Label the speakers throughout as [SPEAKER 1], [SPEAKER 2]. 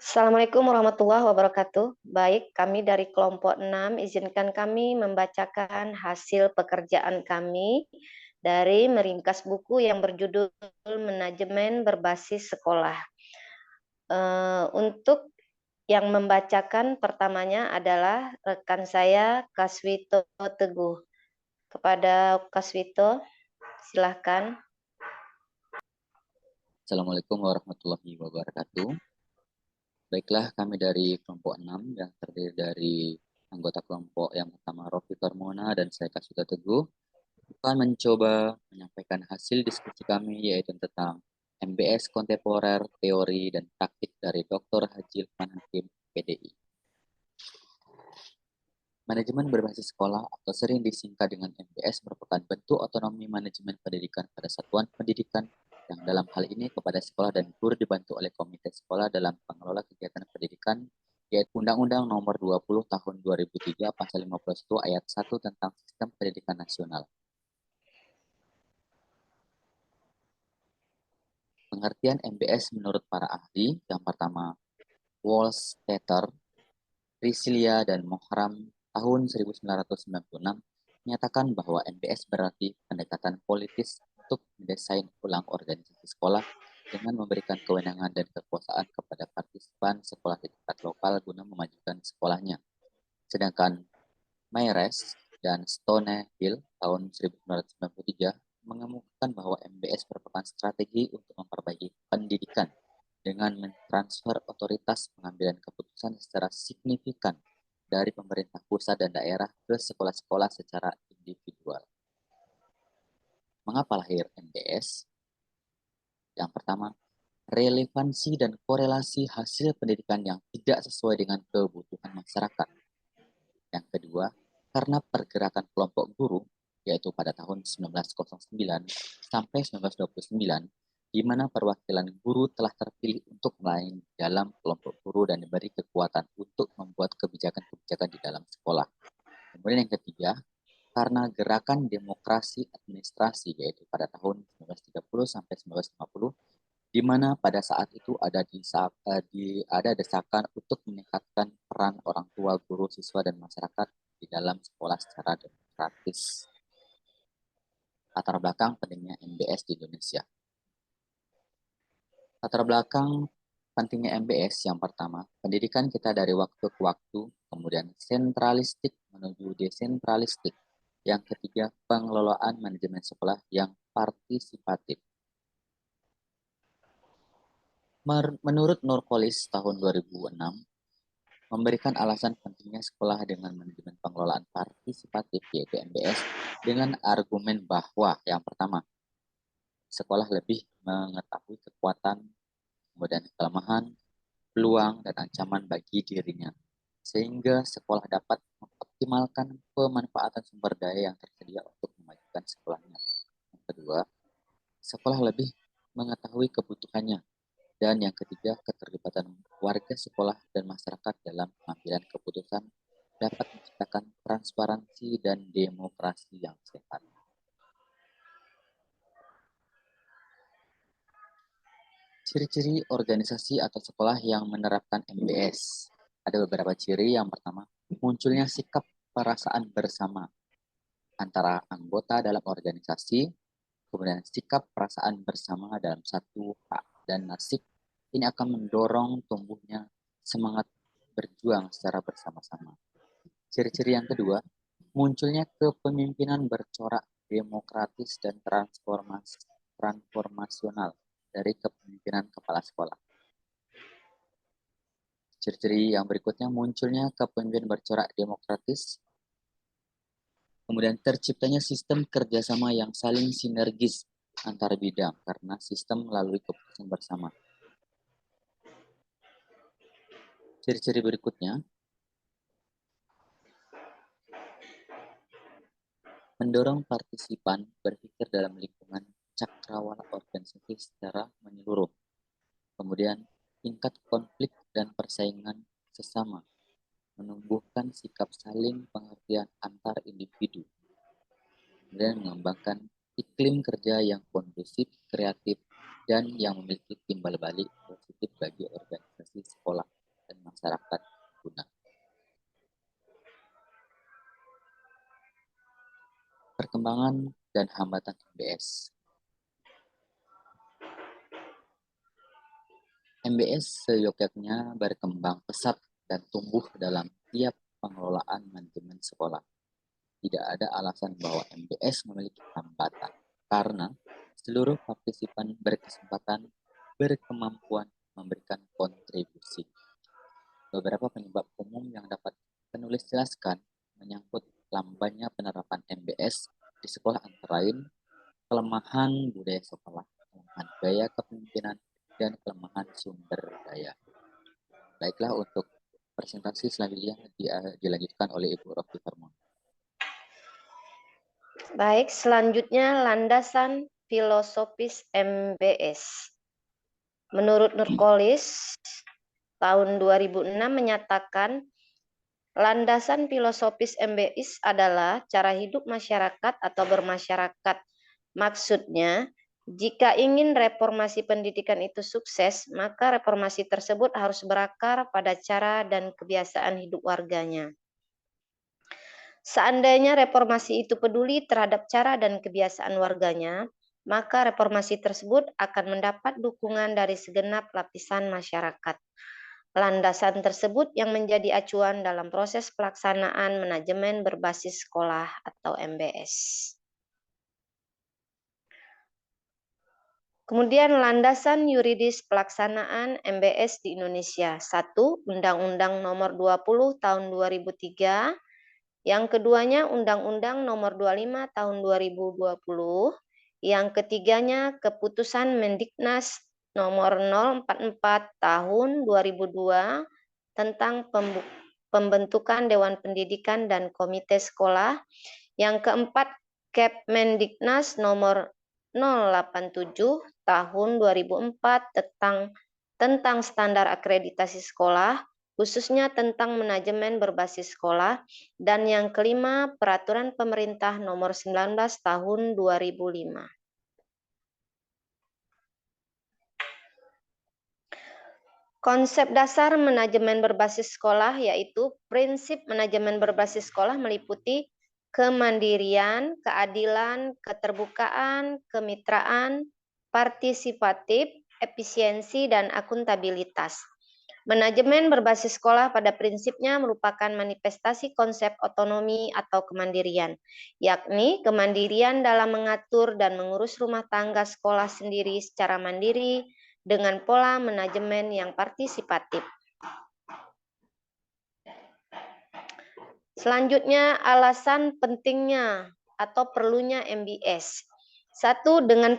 [SPEAKER 1] Assalamualaikum warahmatullahi wabarakatuh. Baik, kami dari kelompok 6 izinkan kami membacakan hasil pekerjaan kami dari meringkas buku yang berjudul Manajemen Berbasis Sekolah. Untuk yang membacakan pertamanya adalah rekan saya Kaswito Teguh. Kepada Kaswito, silahkan.
[SPEAKER 2] Assalamualaikum warahmatullahi wabarakatuh. Baiklah, kami dari kelompok 6 yang terdiri dari anggota kelompok yang pertama Rofi Karmona dan saya Kaswito Teguh akan mencoba menyampaikan hasil diskusi kami yaitu tentang MBS kontemporer, teori dan praktik dari Dr. Haji Lukman Hakim, PDI. Manajemen berbasis sekolah atau sering disingkat dengan MBS merupakan bentuk otonomi manajemen pendidikan pada satuan pendidikan yang dalam hal ini kepada sekolah dan guru dibantu oleh komite sekolah dalam pengelola kegiatan pendidikan yaitu Undang-Undang Nomor 20 Tahun 2003 Pasal 51 Ayat 1 tentang Sistem Pendidikan Nasional. Pengertian MBS menurut para ahli yang pertama Wolstetter, Risilia dan Mohram tahun 1996 menyatakan bahwa MBS berarti pendekatan politis untuk mendesain ulang organisasi sekolah dengan memberikan kewenangan dan kekuasaan kepada partisipan sekolah di tingkat lokal guna memajukan sekolahnya. Sedangkan Mayres dan Stonehill tahun 1993 mengemukakan bahwa MBS merupakan strategi untuk memperbaiki pendidikan dengan mentransfer otoritas pengambilan keputusan secara signifikan dari pemerintah pusat dan daerah ke sekolah-sekolah secara individual. Mengapa lahir MBS? Yang pertama, relevansi dan korelasi hasil pendidikan yang tidak sesuai dengan kebutuhan masyarakat. Yang kedua, karena pergerakan kelompok guru, yaitu pada tahun 1909 sampai 1929, di mana perwakilan guru telah terpilih untuk melayani dalam kelompok guru dan diberi kekuatan untuk membuat kebijakan-kebijakan di dalam sekolah. Kemudian yang ketiga, karena gerakan demokrasi administrasi yaitu pada tahun 1930 sampai 1950, di mana pada saat itu ada desakan untuk meningkatkan peran orang tua, guru, siswa, dan masyarakat di dalam sekolah secara demokratis. Latar belakang pentingnya MBS di Indonesia. Latar belakang pentingnya MBS yang pertama, pendidikan kita dari waktu ke waktu, kemudian sentralistik menuju desentralistik. Yang ketiga, pengelolaan manajemen sekolah yang partisipatif. Menurut Nurkolis tahun 2006, memberikan alasan pentingnya sekolah dengan manajemen pengelolaan partisipatif yaitu MBS dengan argumen bahwa yang pertama, sekolah lebih mengetahui kekuatan, kemudian kelemahan, peluang, dan ancaman bagi dirinya, sehingga sekolah dapat mengoptimalkan pemanfaatan sumber daya yang tersedia untuk memajukan sekolahnya. Yang kedua, sekolah lebih mengetahui kebutuhannya. Dan yang ketiga, keterlibatan warga sekolah dan masyarakat dalam pengambilan keputusan dapat menciptakan transparansi dan demokrasi yang sehat. Ciri-ciri organisasi atau sekolah yang menerapkan MBS. Ada beberapa ciri. Yang pertama, munculnya sikap perasaan bersama antara anggota dalam organisasi, kemudian sikap perasaan bersama dalam satu hak dan nasib. Ini akan mendorong tumbuhnya semangat berjuang secara bersama-sama. Ciri-ciri yang kedua, munculnya kepemimpinan bercorak demokratis dan transformasional dari kepemimpinan kepala sekolah. Ciri-ciri yang berikutnya, munculnya kepemimpinan bercorak demokratis, kemudian terciptanya sistem kerjasama yang saling sinergis antar bidang karena sistem melalui keputusan bersama. Ciri-ciri berikutnya, mendorong partisipan berpikir dalam lingkungan cakrawala organisasi secara menyeluruh. Kemudian, tingkat konflik dan persaingan sesama, menumbuhkan sikap saling pengertian antar individu, kemudian mengembangkan iklim kerja yang kondusif, kreatif, dan yang memiliki timbal balik positif bagi organisasi sekolah. perkembangan dan hambatan MBS. MBS seyogyanya berkembang pesat dan tumbuh dalam tiap pengelolaan manajemen sekolah. Tidak ada alasan bahwa MBS memiliki hambatan, karena seluruh partisipan berkesempatan berkemampuan memberikan kontribusi. Beberapa penyebab umum yang dapat penulis jelaskan menyangkut lambannya penerapan MBS di sekolah antara lain kelemahan budaya sekolah, kelemahan gaya kepemimpinan, dan kelemahan sumber daya. Baiklah, untuk presentasi selanjutnya dilanjutkan oleh Ibu Rofi Farmon.
[SPEAKER 1] Baik, selanjutnya landasan filosofis MBS. Menurut Nurkolis, tahun 2006 menyatakan landasan filosofis MBS adalah cara hidup masyarakat atau bermasyarakat. Maksudnya, jika ingin reformasi pendidikan itu sukses, maka reformasi tersebut harus berakar pada cara dan kebiasaan hidup warganya. Seandainya reformasi itu peduli terhadap cara dan kebiasaan warganya, maka reformasi tersebut akan mendapat dukungan dari segenap lapisan masyarakat. Landasan tersebut yang menjadi acuan dalam proses pelaksanaan manajemen berbasis sekolah atau MBS. Kemudian landasan yuridis pelaksanaan MBS di Indonesia. 1. Undang-Undang Nomor 20 Tahun 2003. Yang keduanya Undang-Undang Nomor 25 Tahun 2020. Yang ketiganya Keputusan Mendiknas Nomor 044 Tahun 2002 tentang pembentukan Dewan Pendidikan dan Komite Sekolah. Yang keempat Kepmendiknas Nomor 087 Tahun 2004 tentang standar akreditasi sekolah, khususnya tentang manajemen berbasis sekolah, dan yang kelima Peraturan Pemerintah Nomor 19 Tahun 2005. Konsep dasar manajemen berbasis sekolah yaitu prinsip manajemen berbasis sekolah meliputi kemandirian, keadilan, keterbukaan, kemitraan, partisipatif, efisiensi, dan akuntabilitas. Manajemen berbasis sekolah pada prinsipnya merupakan manifestasi konsep otonomi atau kemandirian, yakni kemandirian dalam mengatur dan mengurus rumah tangga sekolah sendiri secara mandiri dengan pola manajemen yang partisipatif. Selanjutnya, alasan pentingnya atau perlunya MBS. 1. Dengan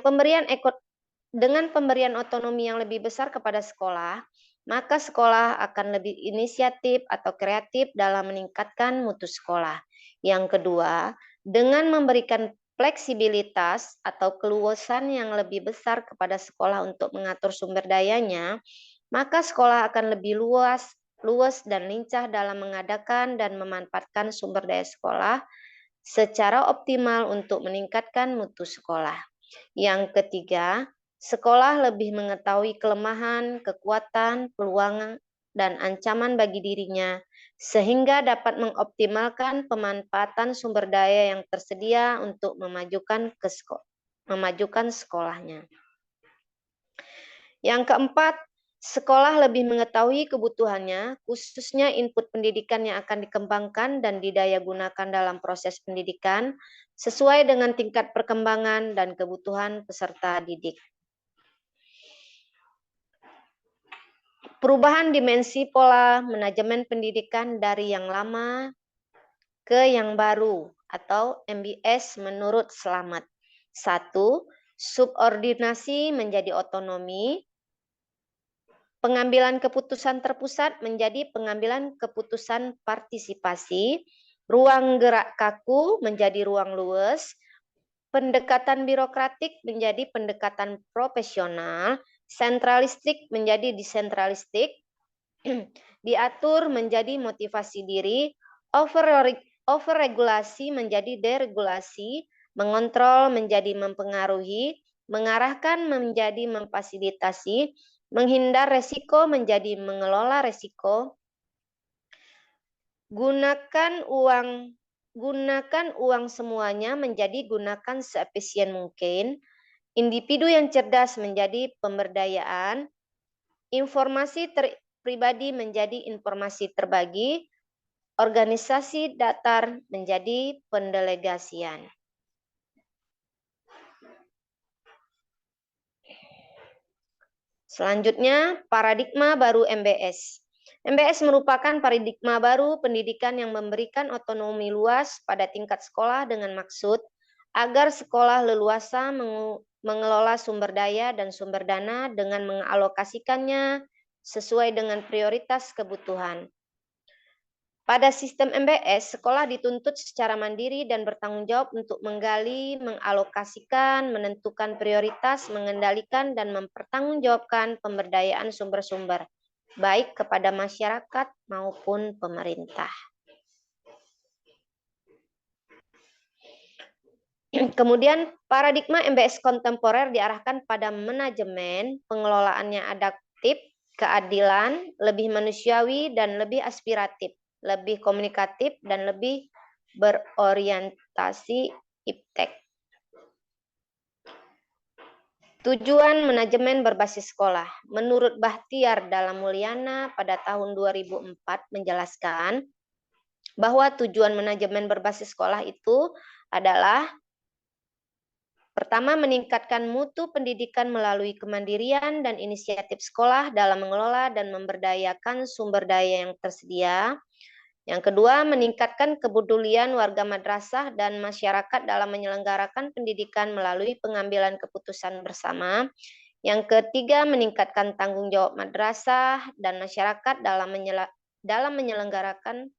[SPEAKER 1] pemberian otonomi yang lebih besar kepada sekolah, maka sekolah akan lebih inisiatif atau kreatif dalam meningkatkan mutu sekolah. Yang kedua, dengan memberikan fleksibilitas atau keluasan yang lebih besar kepada sekolah untuk mengatur sumber dayanya, maka sekolah akan lebih luas dan lincah dalam mengadakan dan memanfaatkan sumber daya sekolah secara optimal untuk meningkatkan mutu sekolah. Yang ketiga, sekolah lebih mengetahui kelemahan, kekuatan, peluang, dan ancaman bagi dirinya, sehingga dapat mengoptimalkan pemanfaatan sumber daya yang tersedia untuk memajukan sekolahnya. Yang keempat, sekolah lebih mengetahui kebutuhannya, khususnya input pendidikan yang akan dikembangkan dan didaya gunakan dalam proses pendidikan, sesuai dengan tingkat perkembangan dan kebutuhan peserta didik. Perubahan dimensi pola manajemen pendidikan dari yang lama ke yang baru atau MBS menurut Slamet. 1. Subordinasi menjadi otonomi. Pengambilan keputusan terpusat menjadi pengambilan keputusan partisipasi, ruang gerak kaku menjadi ruang luas, pendekatan birokratik menjadi pendekatan profesional, sentralistik menjadi desentralistik, diatur menjadi motivasi diri, overregulasi menjadi deregulasi, mengontrol menjadi mempengaruhi, mengarahkan menjadi memfasilitasi, menghindar resiko menjadi mengelola resiko, gunakan uang gunakan uang semuanya menjadi gunakan seefisien mungkin. Individu yang cerdas menjadi pemberdayaan. Informasi pribadi menjadi informasi terbagi. Organisasi datar menjadi pendelegasian. Selanjutnya, paradigma baru MBS. MBS merupakan paradigma baru pendidikan yang memberikan otonomi luas pada tingkat sekolah dengan maksud agar sekolah leluasa mengelola sumber daya dan sumber dana dengan mengalokasikannya sesuai dengan prioritas kebutuhan. Pada sistem MBS, sekolah dituntut secara mandiri dan bertanggung jawab untuk menggali, mengalokasikan, menentukan prioritas, mengendalikan, dan mempertanggungjawabkan pemberdayaan sumber-sumber, baik kepada masyarakat maupun pemerintah. Kemudian, paradigma MBS kontemporer diarahkan pada manajemen, pengelolaannya adaptif, keadilan, lebih manusiawi, dan lebih aspiratif, lebih komunikatif, dan lebih berorientasi iptek. Tujuan manajemen berbasis sekolah. Menurut Bahtiar Dalla Mulyana pada tahun 2004 menjelaskan bahwa tujuan manajemen berbasis sekolah itu adalah pertama, meningkatkan mutu pendidikan melalui kemandirian dan inisiatif sekolah dalam mengelola dan memberdayakan sumber daya yang tersedia. Yang kedua, meningkatkan kepedulian warga madrasah dan masyarakat dalam menyelenggarakan pendidikan melalui pengambilan keputusan bersama. Yang ketiga, meningkatkan tanggung jawab madrasah dan masyarakat dalam menyelenggarakan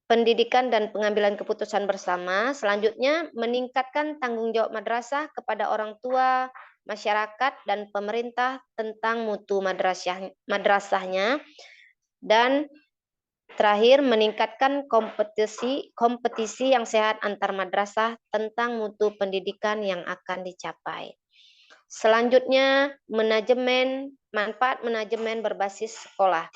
[SPEAKER 1] pendidikan dan pengambilan keputusan bersama. Selanjutnya, meningkatkan tanggung jawab madrasah kepada orang tua, masyarakat, dan pemerintah tentang mutu madrasahnya. Dan terakhir, meningkatkan kompetisi yang sehat antar madrasah tentang mutu pendidikan yang akan dicapai. Selanjutnya, manfaat manajemen berbasis sekolah.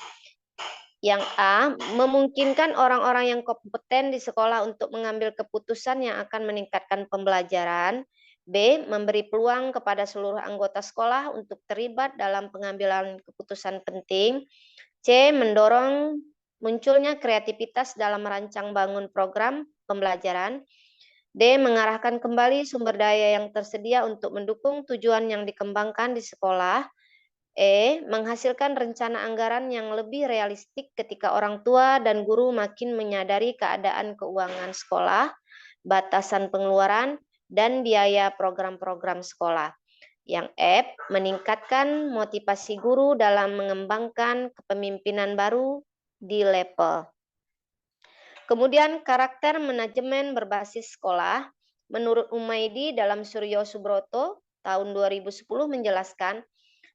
[SPEAKER 1] Yang A, memungkinkan orang-orang yang kompeten di sekolah untuk mengambil keputusan yang akan meningkatkan pembelajaran. B, memberi peluang kepada seluruh anggota sekolah untuk terlibat dalam pengambilan keputusan penting. C, mendorong munculnya kreativitas dalam merancang bangun program pembelajaran. D, mengarahkan kembali sumber daya yang tersedia untuk mendukung tujuan yang dikembangkan di sekolah. E, menghasilkan rencana anggaran yang lebih realistik ketika orang tua dan guru makin menyadari keadaan keuangan sekolah, batasan pengeluaran, dan biaya program-program sekolah. Yang F, meningkatkan motivasi guru dalam mengembangkan kepemimpinan baru di level. Kemudian karakter manajemen berbasis sekolah. Menurut Umaidi dalam Suryo Subroto tahun 2010 menjelaskan,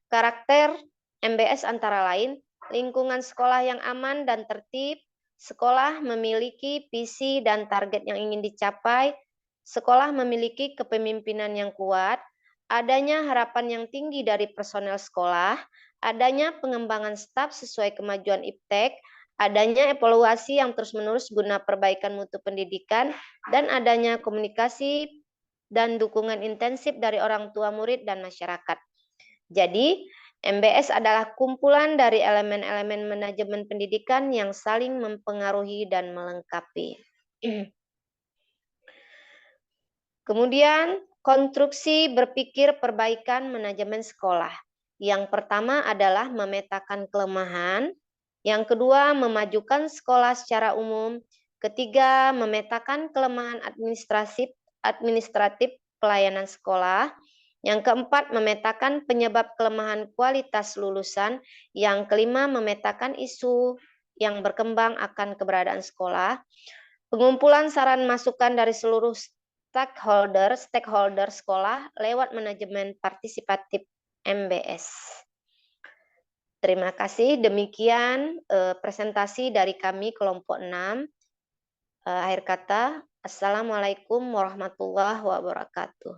[SPEAKER 1] karakter MBS antara lain, lingkungan sekolah yang aman dan tertib, sekolah memiliki visi dan target yang ingin dicapai, sekolah memiliki kepemimpinan yang kuat, adanya harapan yang tinggi dari personel sekolah, adanya pengembangan staf sesuai kemajuan iptek, adanya evaluasi yang terus-menerus guna perbaikan mutu pendidikan, dan adanya komunikasi dan dukungan intensif dari orang tua murid dan masyarakat. Jadi, MBS adalah kumpulan dari elemen-elemen manajemen pendidikan yang saling mempengaruhi dan melengkapi. Kemudian, konstruksi berpikir perbaikan manajemen sekolah. Yang pertama adalah memetakan kelemahan. Yang kedua, memajukan sekolah secara umum. Ketiga, memetakan kelemahan administratif pelayanan sekolah. Yang keempat, memetakan penyebab kelemahan kualitas lulusan. Yang kelima, memetakan isu yang berkembang akan keberadaan sekolah. Pengumpulan saran masukan dari seluruh stakeholder sekolah lewat manajemen partisipatif MBS. Terima kasih. Demikian presentasi dari kami kelompok 6. Akhir kata, Assalamualaikum warahmatullahi wabarakatuh.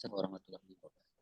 [SPEAKER 2] Warahmatullahi wabarakatuh.